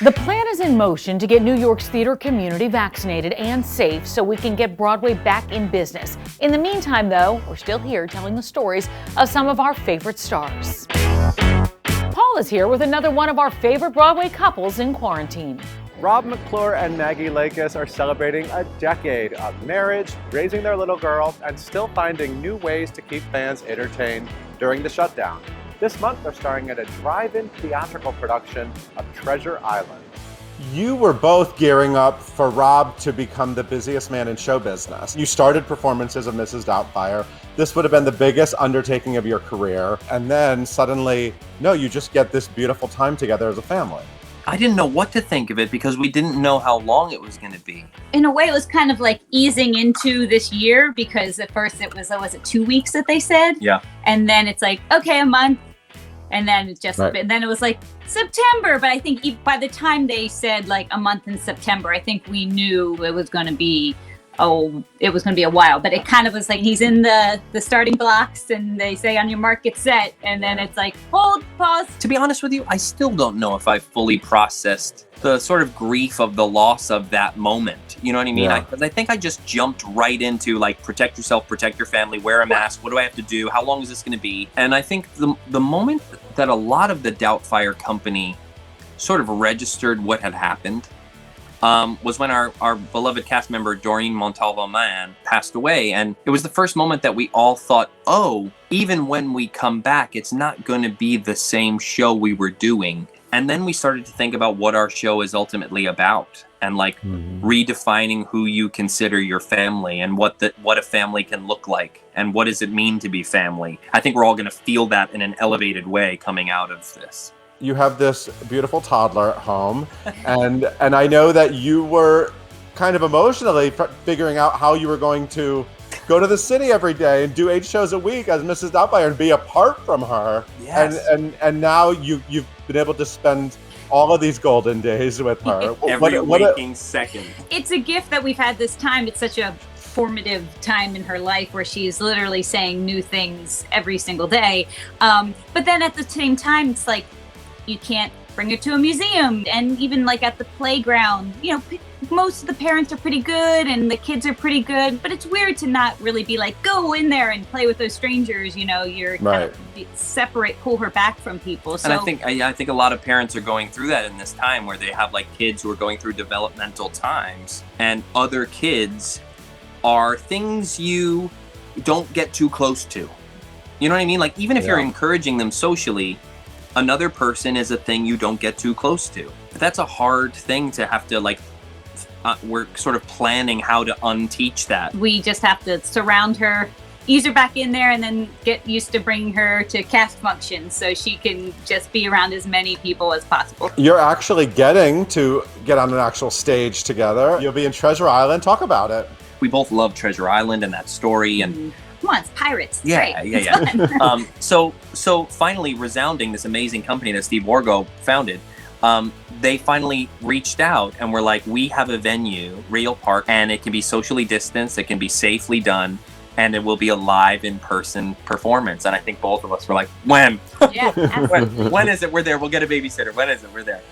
The plan is in motion to get New York's theater community vaccinated and safe so we can get Broadway back in business. In the meantime, though, we're still here telling the stories of some of our favorite stars. Paul is here with another one of our favorite Broadway couples in quarantine. Rob McClure and Maggie Lakis are celebrating a decade of marriage, raising their little girl, and still finding new ways to keep fans entertained during the shutdown. This month, they're starring in a drive-in theatrical production of Treasure Island. You were both gearing up for Rob to become the busiest man in show business. You started performances of Mrs. Doubtfire. This would have been the biggest undertaking of your career. And then suddenly, no, you just get this beautiful time together as a family. I didn't know what to think of it because we didn't know how long it was going to be. In a way, it was kind of like easing into this year because at first it was it 2 weeks that they said? Yeah. And then it's like, okay, a month. And then it just, Right. and then it was like September. But I think by the time they said like a month in September, I think we knew it was going to be, it was going to be a while. But it kind of was like he's in the starting blocks and they say on your mark, get set. And then it's like, hold, pause. To be honest with you, I still don't know if I fully processed the sort of grief of the loss of that moment. You know what I mean? Yeah. Because I think I just jumped right into like, protect yourself, protect your family, wear a mask. What do I have to do? How long is this going to be? And I think the moment that a lot of the Doubtfire company sort of registered what had happened was when our beloved cast member Doreen Montalvo-Mann passed away. And it was the first moment that we all thought, oh, even when we come back, it's not going to be the same show we were doing. And then we started to think about what our show is ultimately about and like redefining who you consider your family and what a family can look like and what does it mean to be family. I think we're all going to feel that in an elevated way coming out of this. You have this beautiful toddler at home, and I know that you were kind of emotionally figuring out how you were going to go to the city every day and do 8 shows a week as Mrs. Doubtfire and be apart from her. Yes. And now you've been able to spend all of these golden days with her. Every waking second. It's a gift that we've had this time. It's such a formative time in her life where she's literally saying new things every single day. But then at the same time, it's like, you can't bring her to a museum. And even like at the playground, you know, most of the parents are pretty good and the kids are pretty good, but it's weird to not really be like, go in there and play with those strangers. You know, you're Right. kind of pull her back from people. So And I think a lot of parents are going through that in this time where they have like kids who are going through developmental times, and other kids are things you don't get too close to. You know what I mean? Like even if you're encouraging them socially, another person is a thing you don't get too close to. That's a hard thing to have to like, we're sort of planning how to unteach that. we just have to surround her, ease her back in there, and then get used to bringing her to cast functions so she can just be around as many people as possible. You're actually getting to get on an actual stage together. You'll be in Treasure Island. Talk about it. We both love Treasure Island and that story and Come on, it's pirates. It's yeah. great. It's fun. So finally, Resounding, this amazing company that Steve Wargo founded, they finally reached out and were like, we have a venue, Real Park, and it can be socially distanced, it can be safely done, and it will be a live in-person performance. And I think both of us were like, when? Yeah, absolutely. When is it? We're there. We'll get a babysitter. When is it? We're there.